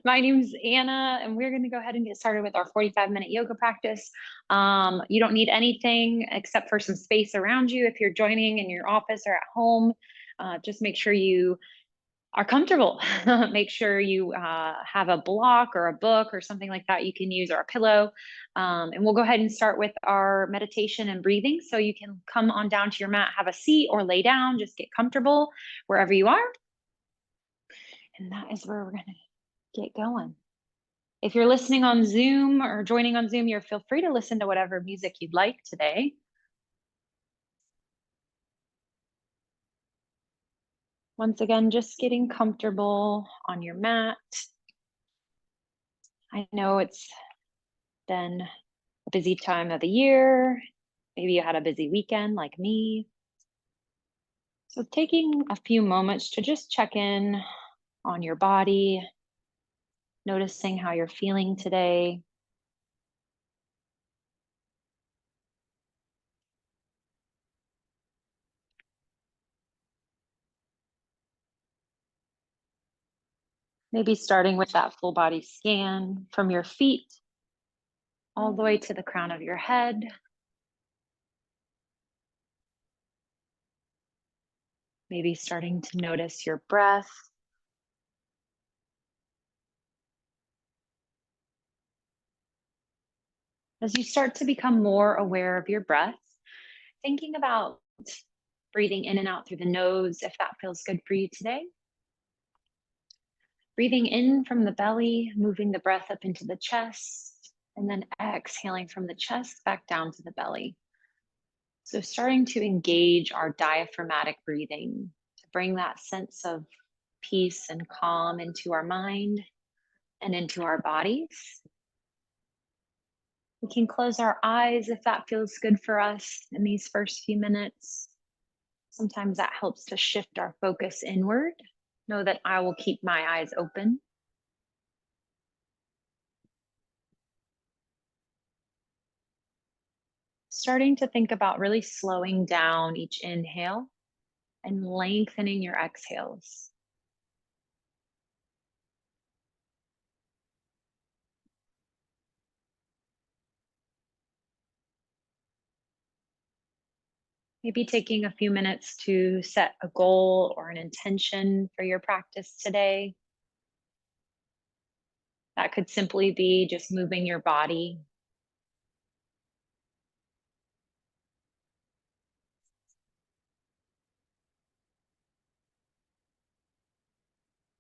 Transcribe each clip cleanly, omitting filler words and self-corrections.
My name's Anna, and we're going to go ahead and get started with our 45-minute yoga practice. You don't need anything except for some space around you. If you're joining in your office or at home, just make sure you are comfortable. Make sure you have a block or a book or something like that you can use, or a pillow. And we'll go ahead and start with our meditation and breathing. So you can come on down to your mat, have a seat or lay down, just get comfortable wherever you are. And that is where we're going to get going. If you're listening on Zoom or joining on Zoom, you're feel free to listen to whatever music you'd like today. Once again, just getting comfortable on your mat. I know it's been a busy time of the year. Maybe you had a busy weekend like me. So taking a few moments to just check in on your body, noticing how you're feeling today. Maybe starting with that full body scan from your feet all the way to the crown of your head. Maybe starting to notice your breath. As you start to become more aware of your breath, thinking about breathing in and out through the nose, if that feels good for you today. Breathing in from the belly, moving the breath up into the chest, and then exhaling from the chest back down to the belly. So starting to engage our diaphragmatic breathing to bring that sense of peace and calm into our mind and into our bodies. We can close our eyes if that feels good for us in these first few minutes. Sometimes that helps to shift our focus inward. Know that I will keep my eyes open. Starting to think about really slowing down each inhale and lengthening your exhales. Maybe taking a few minutes to set a goal or an intention for your practice today. That could simply be just moving your body.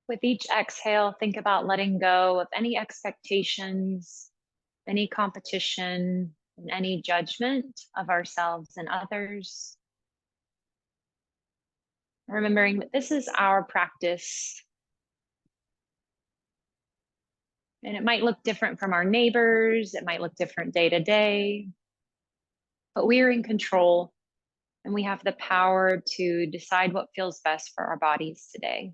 With each exhale, think about letting go of any expectations, any competition, and any judgment of ourselves and others. Remembering that this is our practice. And it might look different from our neighbors. It might look different day to day. But we are in control, and we have the power to decide what feels best for our bodies today.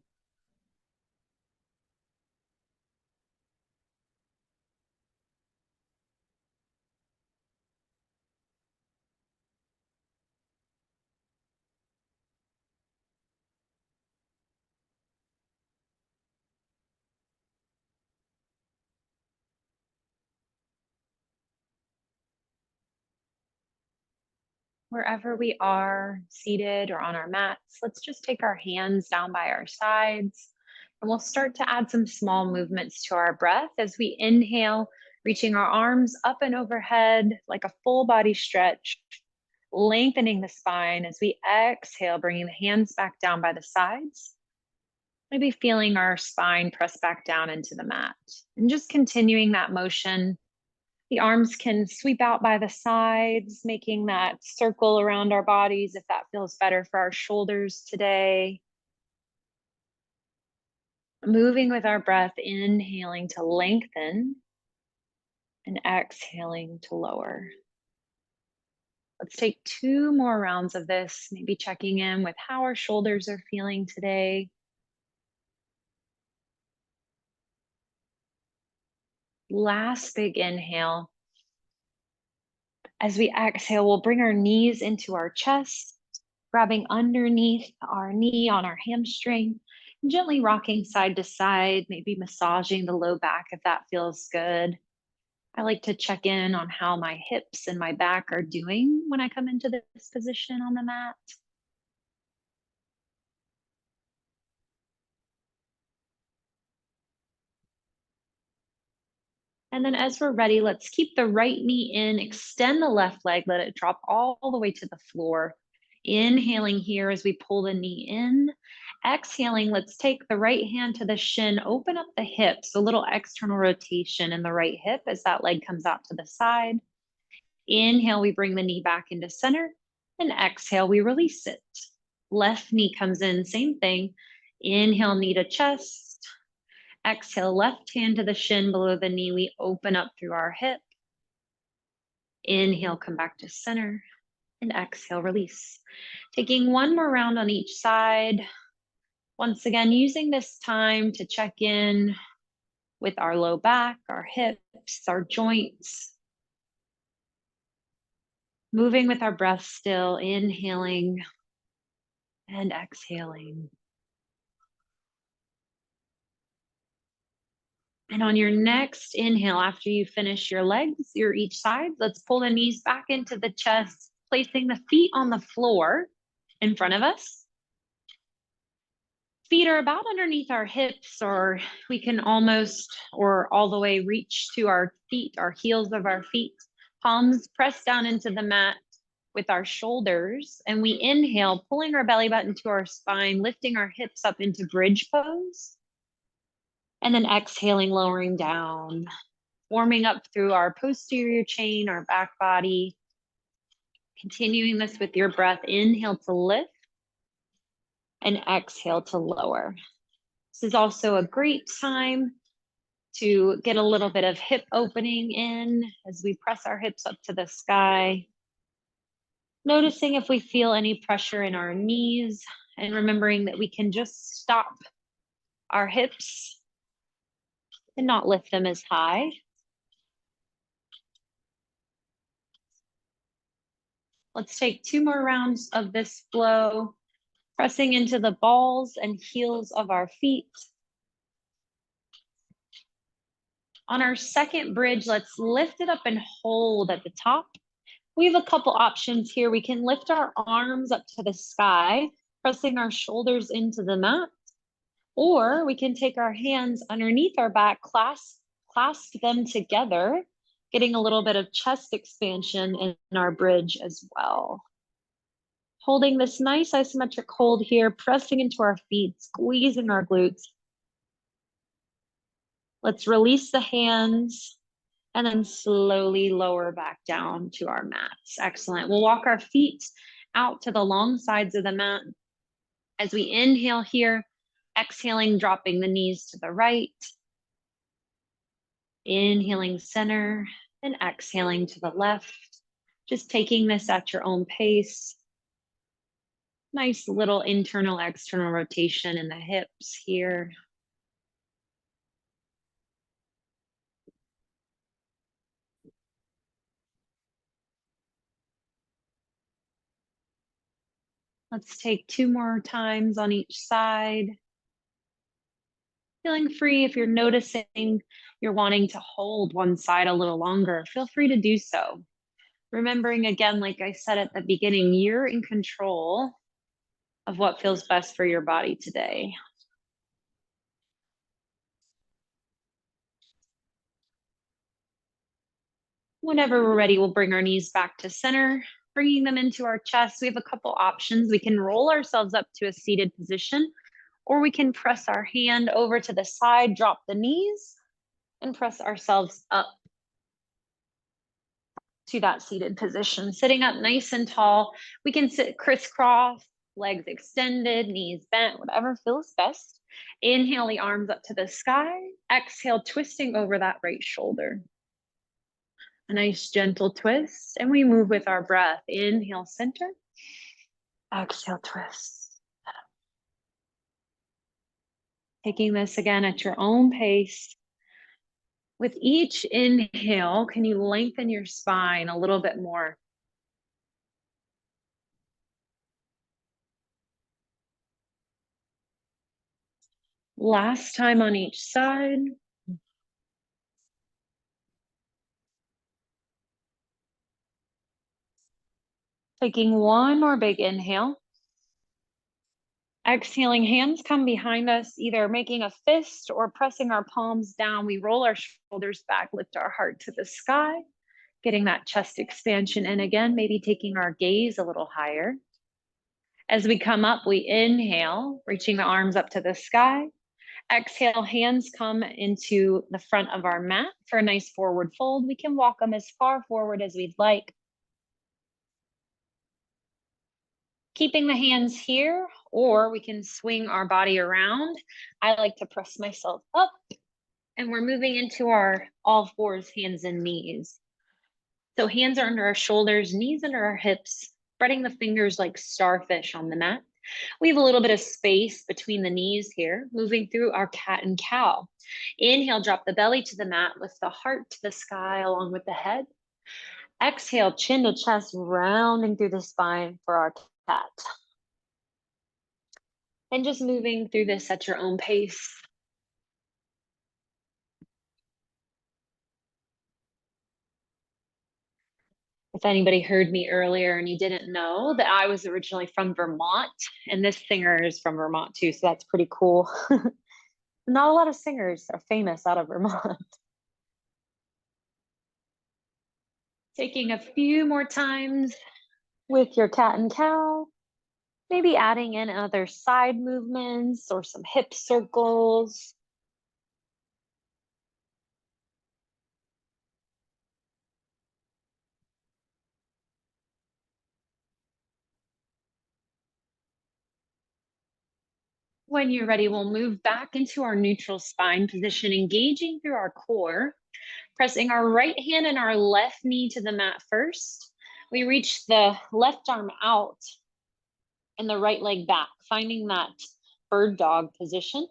Wherever we are, seated or on our mats, let's just take our hands down by our sides, and we'll start to add some small movements to our breath as we inhale, reaching our arms up and overhead like a full body stretch, lengthening the spine as we exhale, bringing the hands back down by the sides. Maybe feeling our spine press back down into the mat, and just continuing that motion. The arms can sweep out by the sides, making that circle around our bodies if that feels better for our shoulders today. Moving with our breath, inhaling to lengthen and exhaling to lower. Let's take 2 more rounds of this, maybe checking in with how our shoulders are feeling today. Last big inhale. As we exhale, we'll bring our knees into our chest, grabbing underneath our knee on our hamstring, Gently rocking side to side, maybe massaging the low back if that feels good. I like to check in on how my hips and my back are doing when I come into this position on the mat. And then as we're ready, let's keep the right knee in, extend the left leg, let it drop all the way to the floor. Inhaling here as we pull the knee in. Exhaling, let's take the right hand to the shin, open up the hips, a little external rotation in the right hip as that leg comes out to the side. Inhale, we bring the knee back into center, and exhale, we release it. Left knee comes in, same thing. Inhale, knee to chest. Exhale, left hand to the shin below the knee. We open up through our hip. Inhale, come back to center, and exhale, release. Taking one more round on each side. Once again, using this time to check in with our low back, our hips, our joints. Moving with our breath still, inhaling and exhaling. And on your next inhale, after you finish your legs, your each side, let's pull the knees back into the chest, placing the feet on the floor in front of us. Feet are about underneath our hips, or we can almost or all the way reach to our feet, our heels of our feet. Palms press down into the mat with our shoulders. And we inhale, pulling our belly button to our spine, lifting our hips up into bridge pose. And then exhaling, lowering down, warming up through our posterior chain, our back body. Continuing this with your breath, inhale to lift and exhale to lower. This is also a great time to get a little bit of hip opening in as we press our hips up to the sky. Noticing if we feel any pressure in our knees and remembering that we can just stop our hips and not lift them as high. Let's take 2 more rounds of this flow, pressing into the balls and heels of our feet. On our second bridge, let's lift it up and hold at the top. We have a couple options here. We can lift our arms up to the sky, pressing our shoulders into the mat, or we can take our hands underneath our back, clasp them together, getting a little bit of chest expansion in our bridge as well. Holding this nice isometric hold here, pressing into our feet, squeezing our glutes. Let's release the hands and then slowly lower back down to our mats. Excellent. We'll walk our feet out to the long sides of the mat. As we inhale here, exhaling, dropping the knees to the right. Inhaling center and exhaling to the left. Just taking this at your own pace. Nice little internal, external rotation in the hips here. Let's take 2 more times on each side. Feeling free if you're noticing you're wanting to hold one side a little longer, feel free to do so. Remembering again, like I said at the beginning, you're in control of what feels best for your body today. Whenever we're ready, we'll bring our knees back to center, bringing them into our chest. We have a couple options. We can roll ourselves up to a seated position, or we can press our hand over to the side, drop the knees, and press ourselves up to that seated position. Sitting up nice and tall, we can sit crisscross, legs extended, knees bent, whatever feels best. Inhale the arms up to the sky. Exhale, twisting over that right shoulder. A nice gentle twist, and we move with our breath. Inhale, center. Exhale, twist. Taking this again at your own pace. With each inhale, can you lengthen your spine a little bit more? Last time on each side. Taking one more big inhale. Exhaling, hands come behind us, either making a fist or pressing our palms down. We roll our shoulders back, lift our heart to the sky, getting that chest expansion in again, maybe taking our gaze a little higher. As we come up, we inhale, reaching the arms up to the sky. Exhale, hands come into the front of our mat for a nice forward fold. We can walk them as far forward as we'd like. Keeping the hands here, or we can swing our body around. I like to press myself up, and we're moving into our all fours, hands and knees. So hands are under our shoulders, knees under our hips, spreading the fingers like starfish on the mat. We have a little bit of space between the knees here, moving through our cat and cow. Inhale, drop the belly to the mat, lift the heart to the sky along with the head. Exhale, chin to chest, rounding through the spine for our cat. And just moving through this at your own pace. If anybody heard me earlier and you didn't know that I was originally from Vermont, and this singer is from Vermont too, so that's pretty cool. Not a lot of singers are famous out of Vermont. Taking a few more times with your cat and cow, maybe adding in other side movements or some hip circles. When you're ready, we'll move back into our neutral spine position, engaging through our core, pressing our right hand and our left knee to the mat first. We reach the left arm out and the right leg back, finding that bird dog position.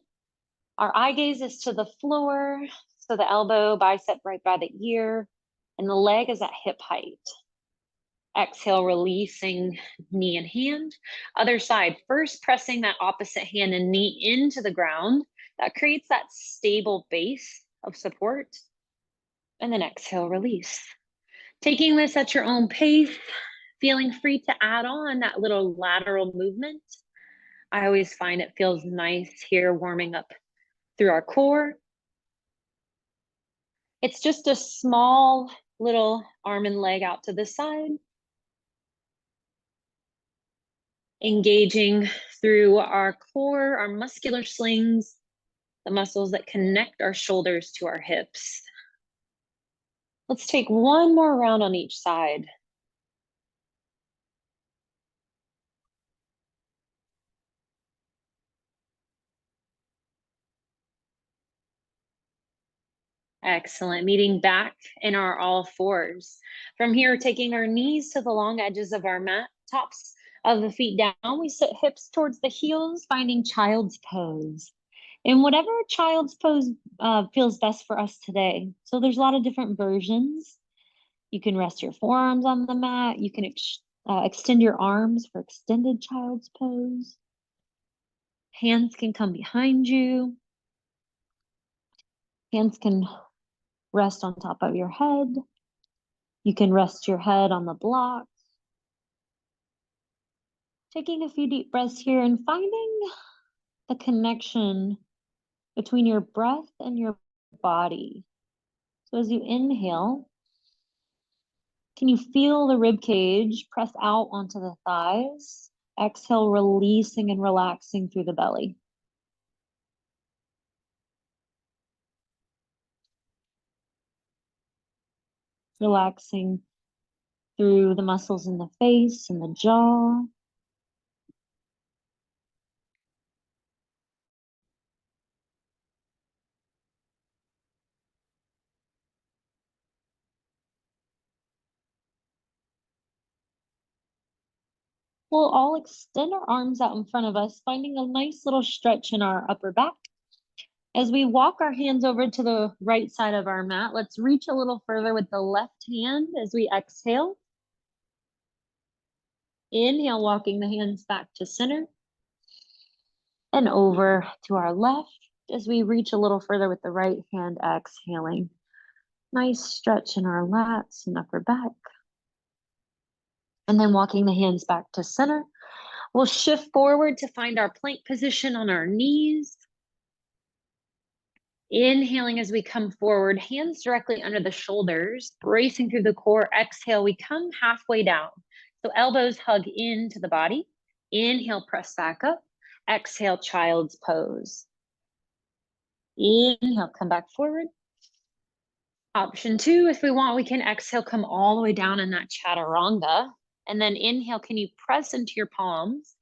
Our eye gaze is to the floor, so the elbow, bicep right by the ear, and the leg is at hip height. Exhale, releasing knee and hand. Other side, first pressing that opposite hand and knee into the ground. That creates that stable base of support. And then exhale, release. Taking this at your own pace, feeling free to add on that little lateral movement. I always find it feels nice here, warming up through our core. It's just a small little arm and leg out to the side. Engaging through our core, our muscular slings, the muscles that connect our shoulders to our hips. Let's take one more round on each side. Excellent. Meeting back in our all fours. From here, taking our knees to the long edges of our mat, tops of the feet down. We sit hips towards the heels, finding child's pose. And whatever child's pose feels best for us today. So there's a lot of different versions. You can rest your forearms on the mat. You can extend your arms for extended child's pose. Hands can come behind you. Hands can rest on top of your head. You can rest your head on the blocks. Taking a few deep breaths here and finding the connection between your breath and your body. So as you inhale, can you feel the rib cage press out onto the thighs? Exhale, releasing and relaxing through the belly. Relaxing through the muscles in the face and the jaw. We'll all extend our arms out in front of us, finding a nice little stretch in our upper back. As we walk our hands over to the right side of our mat, let's reach a little further with the left hand as we exhale. Inhale, walking the hands back to center and over to our left. As we reach a little further with the right hand, exhaling. Nice stretch in our lats and upper back. And then walking the hands back to center. We'll shift forward to find our plank position on our knees. Inhaling as we come forward, hands directly under the shoulders, bracing through the core. Exhale, we come halfway down. So elbows hug into the body. Inhale, press back up. Exhale, child's pose. Inhale, come back forward. Option 2, if we want, we can exhale, come all the way down in that chaturanga. And then inhale, can you press into your palms?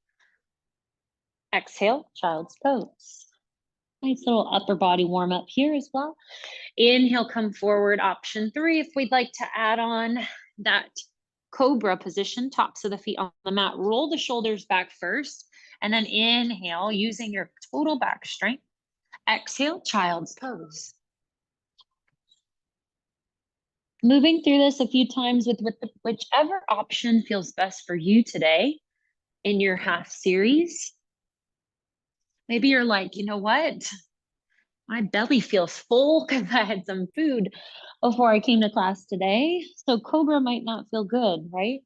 Exhale, child's pose. Nice little upper body warm up here as well. Inhale, come forward. Option 3, if we'd like to add on that cobra position, tops of the feet on the mat, roll the shoulders back first, and then inhale, using your total back strength. Exhale, child's pose. Moving through this a few times with whichever option feels best for you today in your half series. Maybe you're like, you know what? My belly feels full because I had some food before I came to class today. So Cobra might not feel good, right?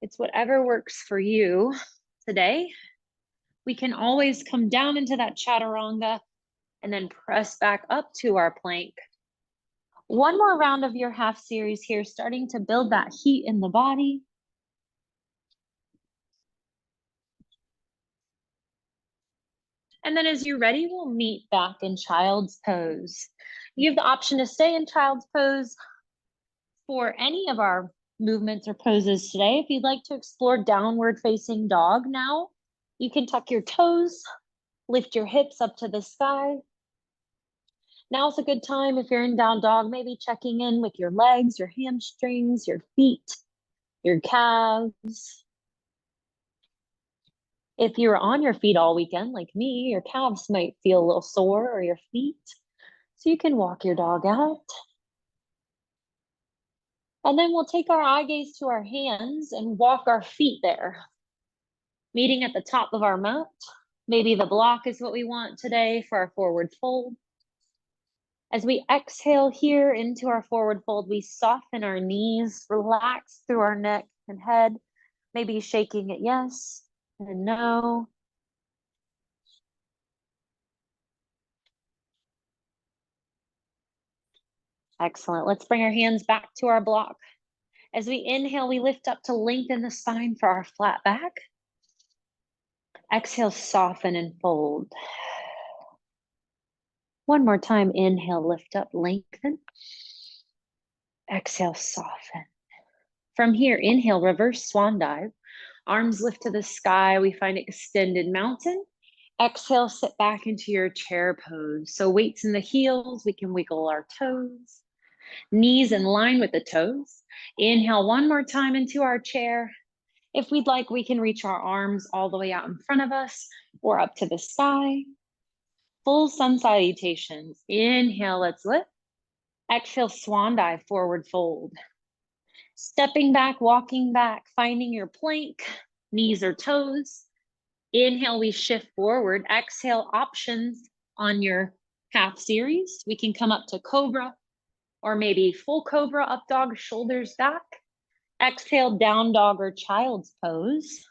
It's whatever works for you today. We can always come down into that chaturanga and then press back up to our plank. One more round of your half series here, starting to build that heat in the body. And then as you're ready, we'll meet back in child's pose. You have the option to stay in child's pose for any of our movements or poses today. If you'd like to explore downward facing dog now, you can tuck your toes, lift your hips up to the sky. Now's a good time if you're in down dog, maybe checking in with your legs, your hamstrings, your feet, your calves. If you're on your feet all weekend, like me, your calves might feel a little sore, or your feet. So you can walk your dog out. And then we'll take our eye gaze to our hands and walk our feet there. Meeting at the top of our mat. Maybe the block is what we want today for our forward fold. As we exhale here into our forward fold, we soften our knees, relax through our neck and head, maybe shaking it yes and no. Excellent. Let's bring our hands back to our block. As we inhale, we lift up to lengthen the spine for our flat back. Exhale, soften and fold. One more time, inhale, lift up, lengthen. Exhale, soften. From here, inhale, reverse swan dive. Arms lift to the sky. We find extended mountain. Exhale, sit back into your chair pose. So weights in the heels, we can wiggle our toes. Knees in line with the toes. Inhale one more time into our chair. If we'd like, we can reach our arms all the way out in front of us or up to the sky. Full sun salutations. Inhale, let's lift. Exhale, swan dive, forward fold. Stepping back, walking back, finding your plank, knees or toes. Inhale, we shift forward. Exhale, options on your half series. We can come up to cobra or maybe full cobra, up dog, shoulders back. Exhale, down dog or child's pose.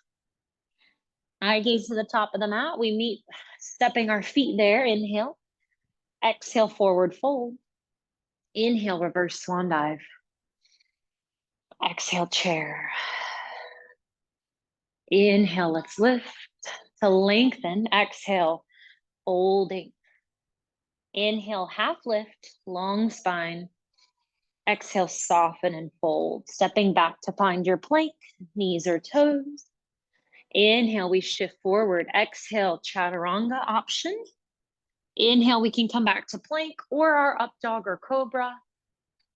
Eye gaze to the top of the mat. We meet, stepping our feet there. Inhale. Exhale, forward fold. Inhale, reverse swan dive. Exhale, chair. Inhale, let's lift to lengthen. Exhale, folding. Inhale, half lift, long spine. Exhale, soften and fold. Stepping back to find your plank, knees or toes. Inhale, we shift forward. Exhale, chaturanga option. Inhale, we can come back to plank or our up dog or cobra.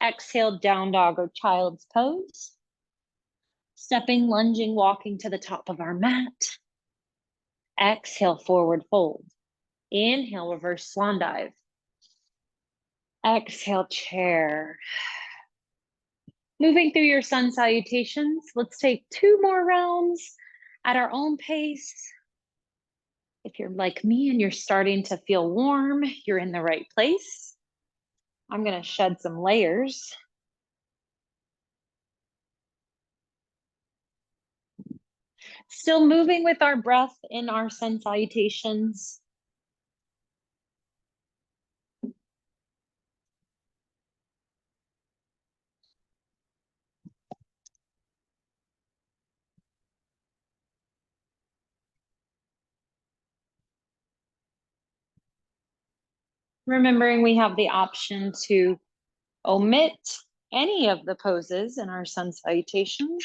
Exhale, down dog or child's pose. Stepping, lunging, walking to the top of our mat. Exhale, forward fold. Inhale, reverse swan dive. Exhale, chair. Moving through your sun salutations, let's take 2 more rounds at our own pace. If you're like me and you're starting to feel warm, you're in the right place. I'm going to shed some layers. Still moving with our breath in our sun salutations. Remembering we have the option to omit any of the poses in our sun salutation.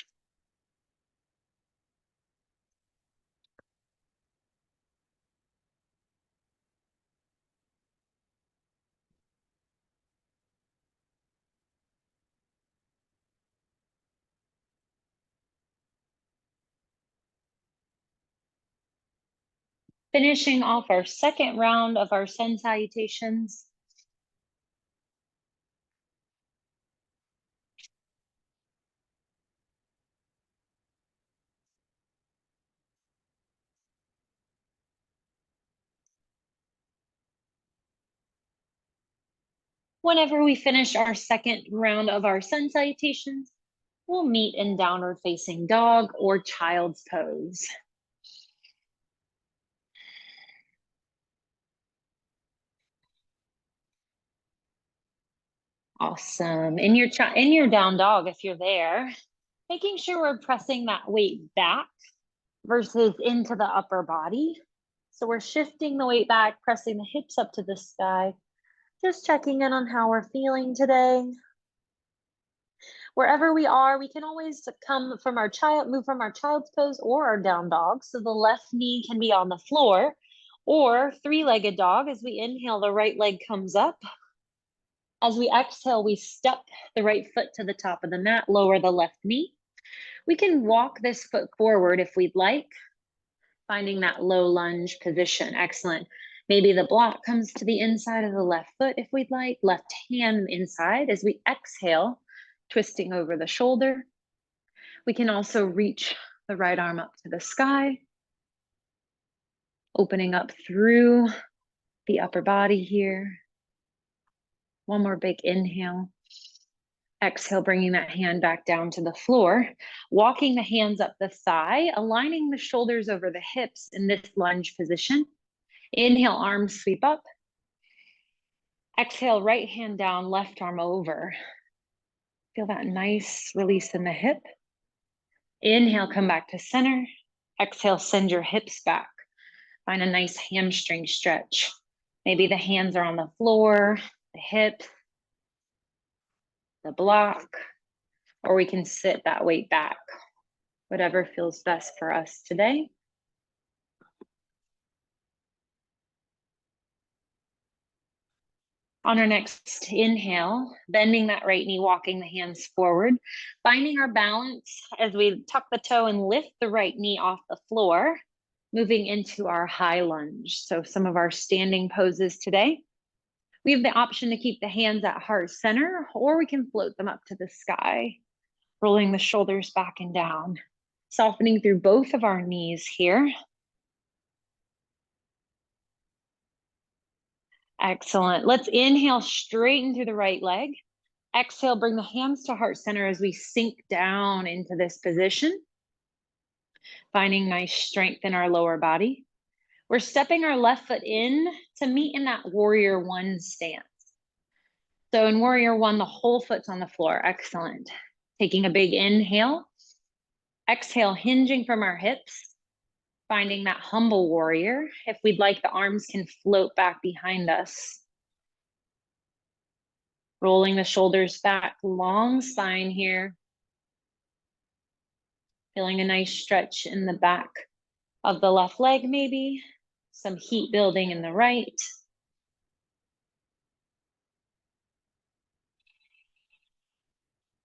Finishing off our second round of our sun salutations. Whenever we finish our second round of our sun salutations, we'll meet in downward facing dog or child's pose. Awesome. In your down dog, if you're there, making sure we're pressing that weight back versus into the upper body. So we're shifting the weight back, pressing the hips up to the sky, just checking in on how we're feeling today. Wherever we are, we can always move from our child's pose or our down dog. So the left knee can be on the floor, or three-legged dog. As we inhale, the right leg comes up. As we exhale, we step the right foot to the top of the mat, lower the left knee. We can walk this foot forward if we'd like, finding that low lunge position. Excellent. Maybe the block comes to the inside of the left foot if we'd like, left hand inside. As we exhale, twisting over the shoulder. We can also reach the right arm up to the sky, opening up through the upper body here. One more big inhale. Exhale, bringing that hand back down to the floor, walking the hands up the thigh, aligning the shoulders over the hips in this lunge position. Inhale, arms sweep up. Exhale, right hand down, left arm over. Feel that nice release in the hip. Inhale, come back to center. Exhale, send your hips back. Find a nice hamstring stretch. Maybe the hands are on the floor, the hips, the block, or we can sit that weight back. Whatever feels best for us today. On our next inhale, bending that right knee, walking the hands forward, finding our balance as we tuck the toe and lift the right knee off the floor, moving into our high lunge. So some of our standing poses today. We have the option to keep the hands at heart center, or we can float them up to the sky, rolling the shoulders back and down, softening through both of our knees here. Excellent. Let's inhale, straighten through the right leg. Exhale, bring the hands to heart center as we sink down into this position, finding nice strength in our lower body. We're stepping our left foot in to meet in that warrior one stance. So in warrior one, the whole foot's on the floor. Excellent. Taking a big inhale. Exhale, hinging from our hips, finding that humble warrior. If we'd like, the arms can float back behind us. Rolling the shoulders back, long spine here. Feeling a nice stretch in the back of the left leg maybe. Some heat building in the right.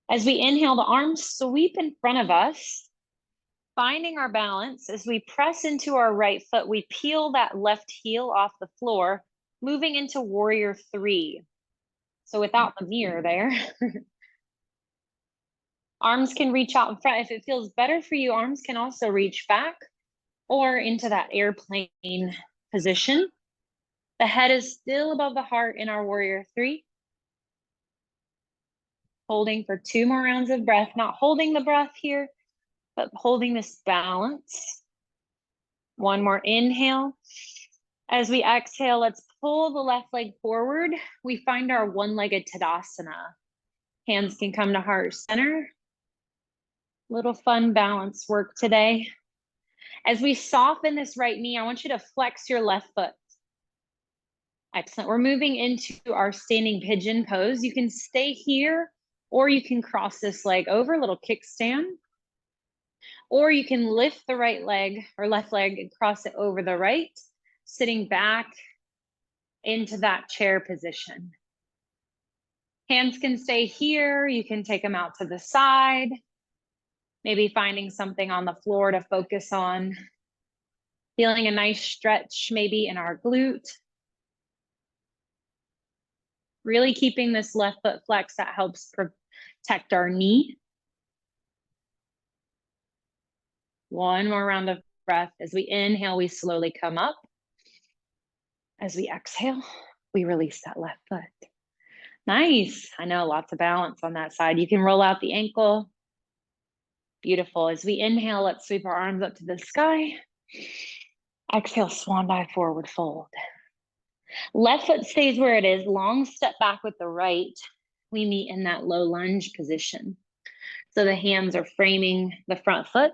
As we inhale, the arms sweep in front of us, finding our balance. As we press into our right foot, we peel that left heel off the floor, moving into warrior three. So without the mirror there. Arms can reach out in front. If it feels better for you, arms can also reach back. or into that airplane position. The head is still above the heart in our warrior three. Holding for 2 more rounds of breath, not holding the breath here, but holding this balance. 1 more inhale. As we exhale, let's pull the left leg forward. We find our one-legged Tadasana. Hands can come to heart center. Little fun balance work today. As we soften this right knee, I want you to flex your left foot. Excellent. We're moving into our standing pigeon pose. You can stay here, or you can cross this leg over, little kickstand. Or you can lift the right leg or left leg and cross it over the right, sitting back into that chair position. Hands can stay here. You can take them out to the side. Maybe finding something on the floor to focus on. Feeling a nice stretch maybe in our glute. Really keeping this left foot flex, that helps protect our knee. 1 more round of breath. As we inhale, we slowly come up. As we exhale, we release that left foot. Nice. I know, lots of balance on that side. You can roll out the ankle. Beautiful. As we inhale, let's sweep our arms up to the sky. Exhale, swan dive, forward fold. Left foot stays where it is. Long step back with the right. We meet in that low lunge position. So the hands are framing the front foot.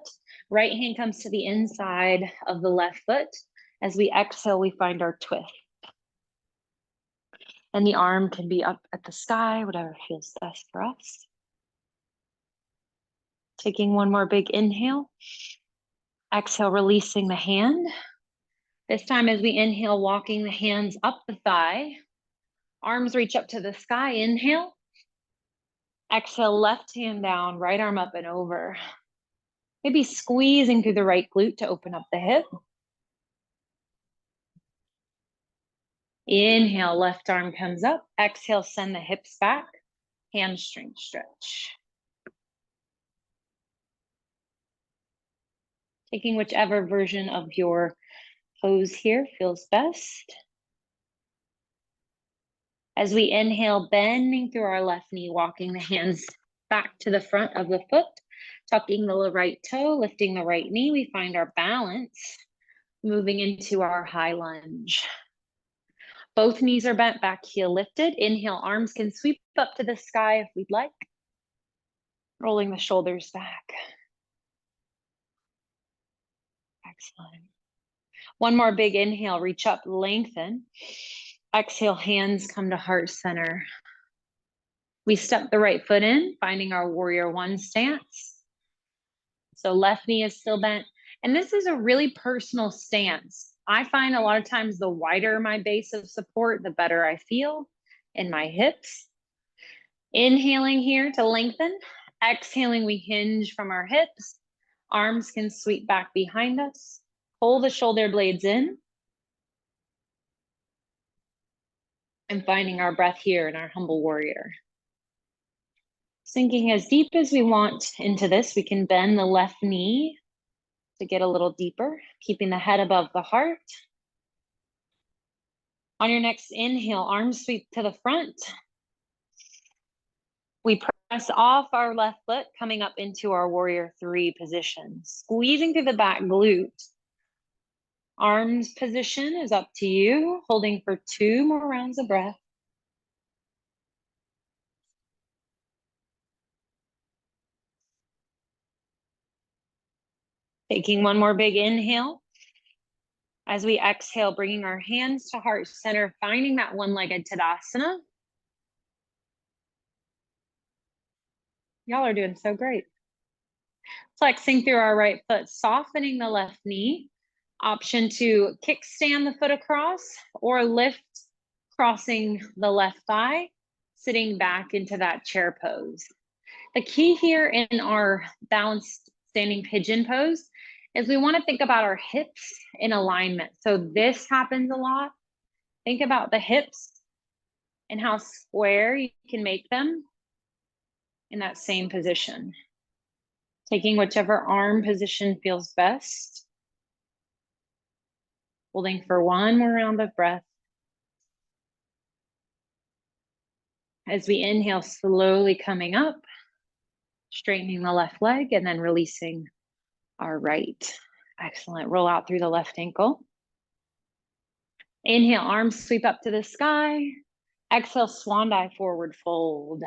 Right hand comes to the inside of the left foot. As we exhale, we find our twist. And the arm can be up at the sky, whatever feels best for us. Taking 1 more big inhale. Exhale, releasing the hand. This time as we inhale, walking the hands up the thigh. Arms reach up to the sky, inhale. Exhale, left hand down, right arm up and over. Maybe squeezing through the right glute to open up the hip. Inhale, left arm comes up. Exhale, send the hips back. Hamstring stretch. Taking whichever version of your pose here feels best. As we inhale, bending through our left knee, walking the hands back to the front of the foot, tucking the right toe, lifting the right knee, we find our balance, moving into our high lunge. Both knees are bent, back heel lifted. Inhale, arms can sweep up to the sky if we'd like. Rolling the shoulders back. Excellent. 1 more big inhale, reach up, lengthen. Exhale, hands come to heart center. We step the right foot in, finding our warrior 1 stance. So left knee is still bent. And this is a really personal stance. I find a lot of times the wider my base of support, the better I feel in my hips. Inhaling here to lengthen. Exhaling, we hinge from our hips. Arms can sweep back behind us. Pull the shoulder blades in. And finding our breath here in our humble warrior. Sinking as deep as we want into this, we can bend the left knee to get a little deeper, keeping the head above the heart. On your next inhale, arms sweep to the front. We press off our left foot, coming up into our warrior 3 position, squeezing through the back glute. Arms position is up to you, holding for 2 more rounds of breath. Taking 1 more big inhale. As we exhale, bringing our hands to heart center, finding that one-legged Tadasana. Y'all are doing so great. Flexing through our right foot, softening the left knee. Option to kickstand the foot across or lift, crossing the left thigh, sitting back into that chair pose. The key here in our balanced standing pigeon pose is we want to think about our hips in alignment. So this happens a lot. Think about the hips and how square you can make them in that same position. Taking whichever arm position feels best. Holding for one more round of breath. As we inhale, slowly coming up, straightening the left leg and then releasing our right. Excellent. Roll out through the left ankle. Inhale, arms sweep up to the sky. Exhale, swan dive, forward fold.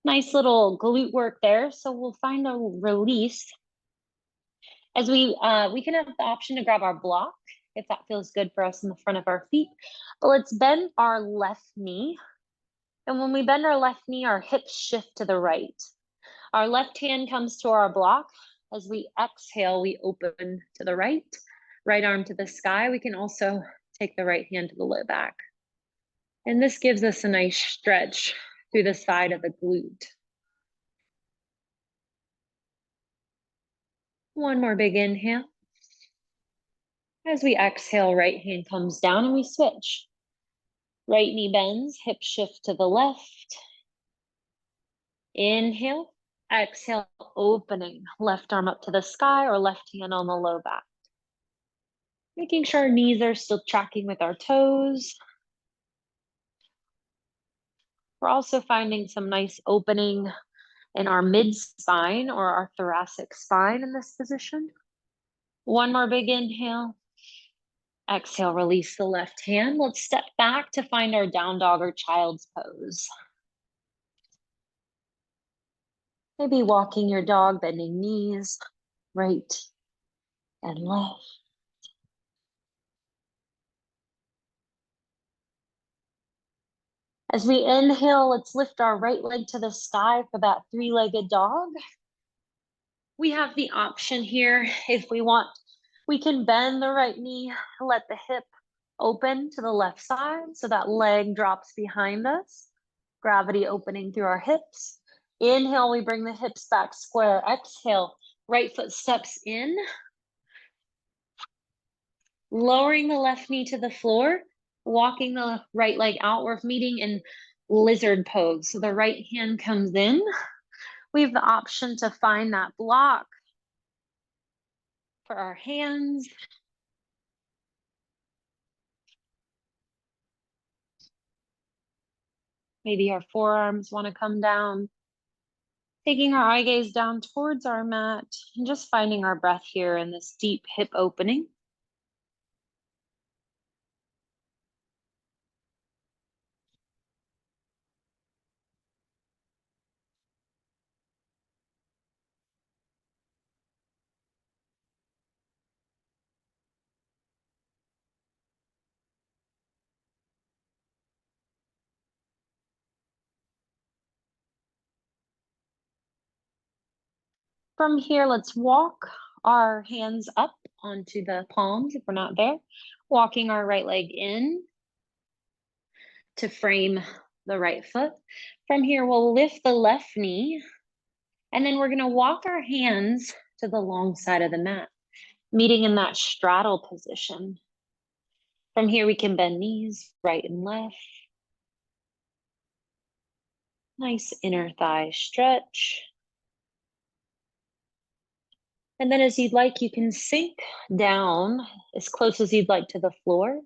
Nice little glute work there. So we'll find a release. As we can have the option to grab our block if that feels good for us in the front of our feet. But let's bend our left knee. And when we bend our left knee, our hips shift to the right. Our left hand comes to our block. As we exhale, we open to the right. Right arm to the sky. We can also take the right hand to the low back. And this gives us a nice stretch through the side of the glute. One more big inhale. As we exhale, right hand comes down and we switch. Right knee bends, hip shift to the left. Inhale, exhale, opening. Left arm up to the sky or left hand on the low back. Making sure our knees are still tracking with our toes. We're also finding some nice opening in our mid spine or our thoracic spine in this position. One more big inhale. Exhale, release the left hand. Let's step back to find our down dog or child's pose. Maybe walking your dog, bending knees, right and left. As we inhale, let's lift our right leg to the sky for that three-legged dog. We have the option here, if we want, we can bend the right knee, let the hip open to the left side so that leg drops behind us. Gravity opening through our hips. Inhale, we bring the hips back square. Exhale, right foot steps in. Lowering the left knee to the floor, walking the right leg out. We're meeting in lizard pose. So the right hand comes in. We have the option to find that block for our hands. Maybe our forearms want to come down. Taking our eye gaze down towards our mat and just finding our breath here in this deep hip opening. From here, let's walk our hands up onto the palms if we're not there. Walking our right leg in to frame the right foot. From here, we'll lift the left knee, and then we're going to walk our hands to the long side of the mat, meeting in that straddle position. From here, we can bend knees right and left. Nice inner thigh stretch. And then as you'd like, you can sink down as close as you'd like to the floor.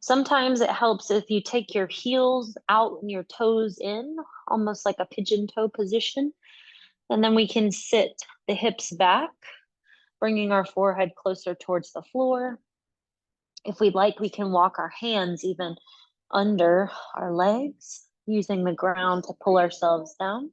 Sometimes it helps if you take your heels out and your toes in, almost like a pigeon toe position. And then we can sit the hips back, bringing our forehead closer towards the floor. If we'd like, we can walk our hands even under our legs, using the ground to pull ourselves down.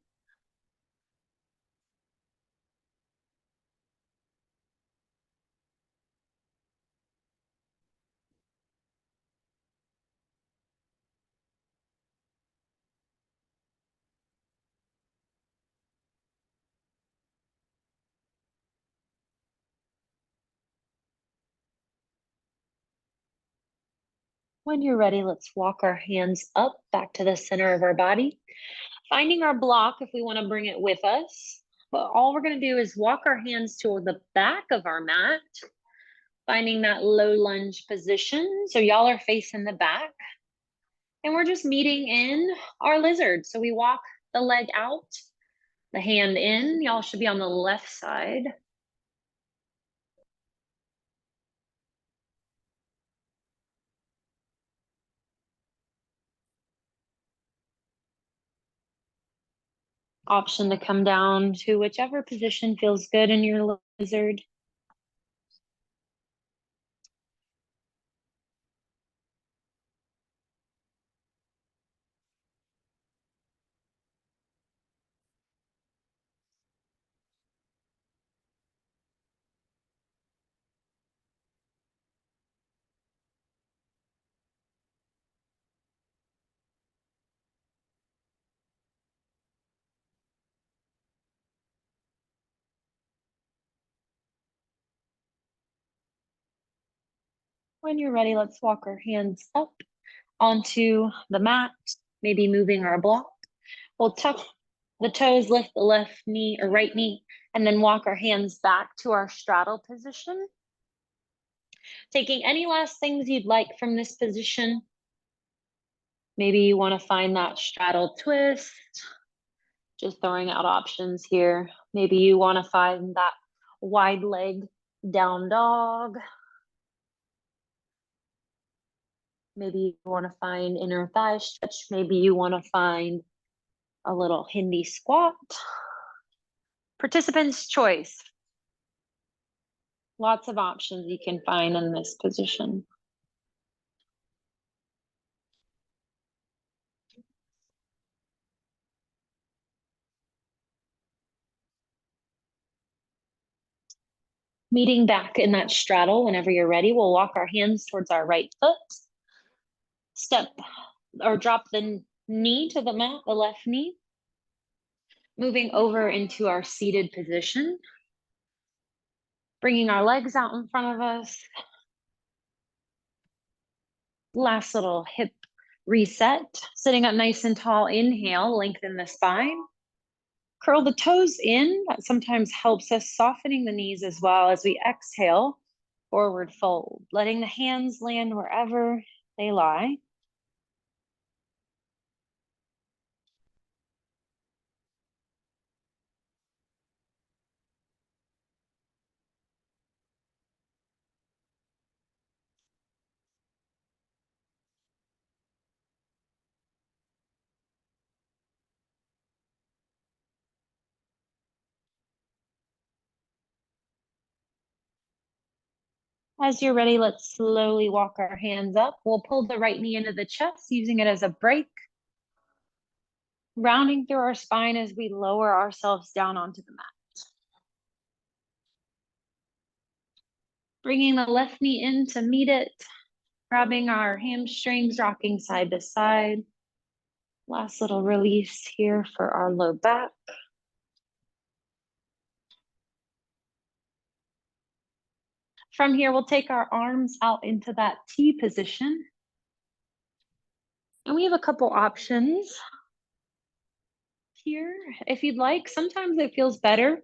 When you're ready, let's walk our hands up back to the center of our body, finding our block if we want to bring it with us. But all we're going to do is walk our hands to the back of our mat, finding that low lunge position. So y'all are facing the back. And we're just meeting in our lizard. So we walk the leg out, the hand in. Y'all should be on the left side. Option to come down to whichever position feels good in your lizard. When you're ready, let's walk our hands up onto the mat, maybe moving our block. We'll tuck the toes, lift the left knee or right knee, and then walk our hands back to our straddle position. Taking any last things you'd like from this position. Maybe you want to find that straddle twist. Just throwing out options here. Maybe you want to find that wide leg down dog. Maybe you want to find inner thigh stretch. Maybe you want to find a little Hindi squat. Participant's choice. Lots of options you can find in this position. Meeting back in that straddle whenever you're ready, we'll walk our hands towards our right foot. Step or drop the knee to the mat, the left knee. Moving over into our seated position. Bringing our legs out in front of us. Last little hip reset. Sitting up nice and tall, inhale, lengthen the spine. Curl the toes in. That sometimes helps us softening the knees as well as we exhale, forward fold, letting the hands land wherever they lie. As you're ready, let's slowly walk our hands up. We'll pull the right knee into the chest, using it as a break. Rounding through our spine as we lower ourselves down onto the mat. Bringing the left knee in to meet it. Grabbing our hamstrings, rocking side to side. Last little release here for our low back. From here, we'll take our arms out into that T position. And we have a couple options here. If you'd like, sometimes it feels better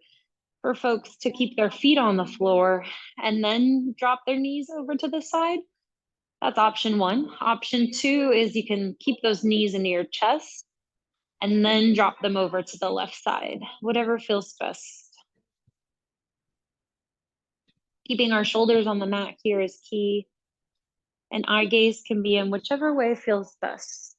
for folks to keep their feet on the floor and then drop their knees over to the side. That's option one. Option two is you can keep those knees into your chest and then drop them over to the left side, whatever feels best. Keeping our shoulders on the mat here is key, and eye gaze can be in whichever way feels best.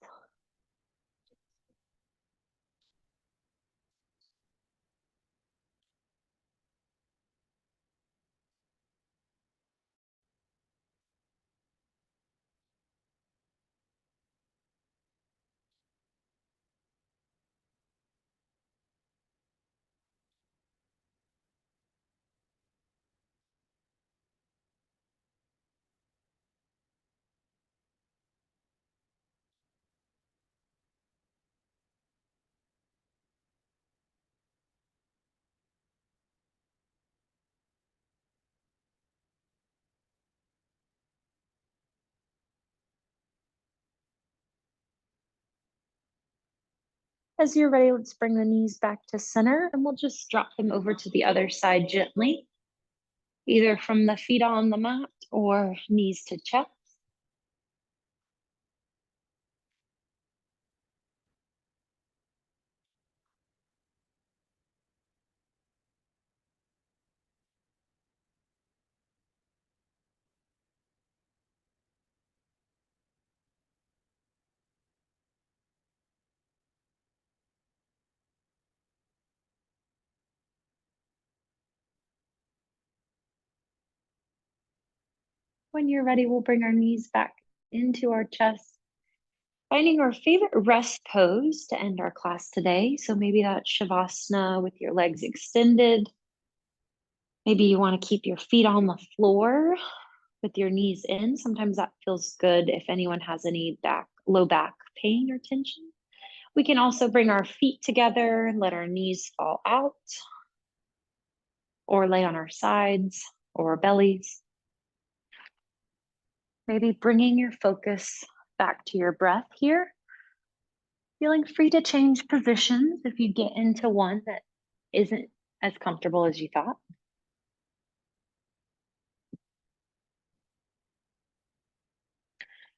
As you're ready, let's bring the knees back to center and we'll just drop them over to the other side gently, either from the feet on the mat or knees to chest. When you're ready, we'll bring our knees back into our chest, finding our favorite rest pose to end our class today. So maybe that's Shavasana with your legs extended. Maybe you want to keep your feet on the floor with your knees in. Sometimes that feels good if anyone has any low back pain or tension. We can also bring our feet together and let our knees fall out, or lay on our sides or our bellies. Maybe bringing your focus back to your breath here. Feeling free to change positions if you get into one that isn't as comfortable as you thought.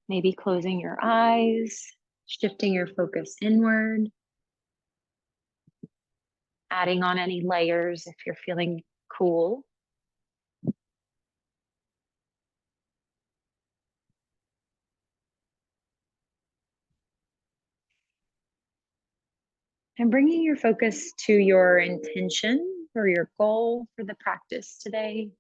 Maybe closing your eyes, shifting your focus inward, adding on any layers if you're feeling cool. And bringing your focus to your intention or your goal for the practice today.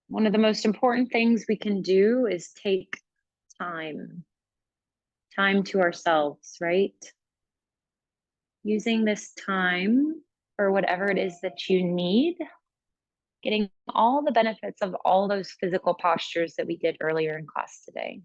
One of the most important things we can do is take time to ourselves, right? Using this time for whatever it is that you need, getting all the benefits of all those physical postures that we did earlier in class today.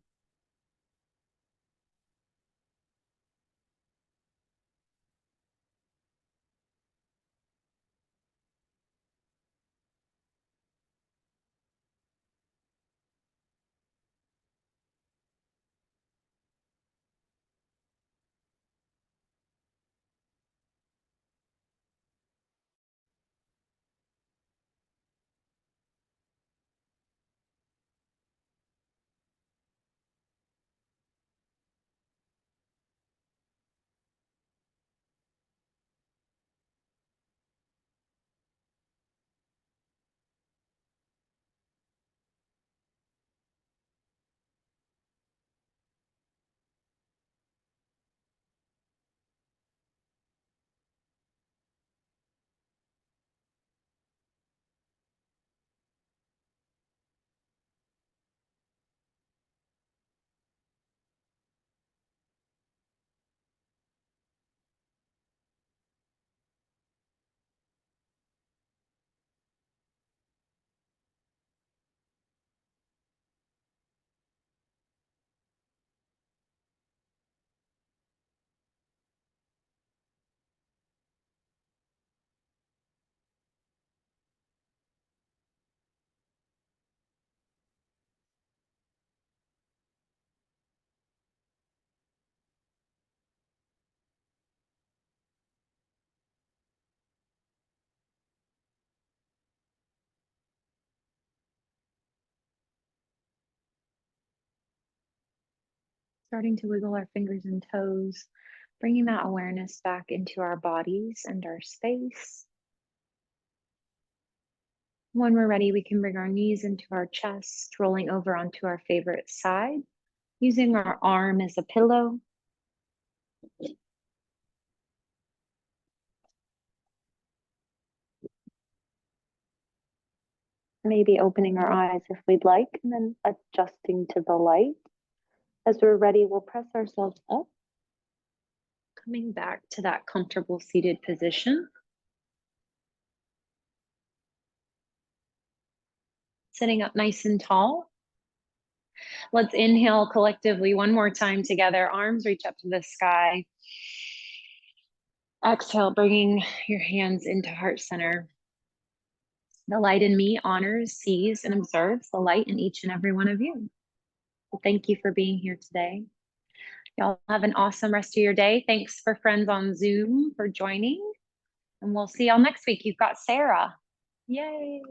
Starting to wiggle our fingers and toes, bringing that awareness back into our bodies and our space. When we're ready, we can bring our knees into our chest, rolling over onto our favorite side, using our arm as a pillow. Maybe opening our eyes if we'd like, and then adjusting to the light. As we're ready, we'll press ourselves up, coming back to that comfortable seated position. Sitting up nice and tall. Let's inhale collectively one more time together. Arms reach up to the sky. Exhale, bringing your hands into heart center. The light in me honors, sees, and observes the light in each and every one of you. So thank you for being here today. Y'all have an awesome rest of your day. Thanks for friends on Zoom for joining. And we'll see y'all next week. You've got Sarah. Yay.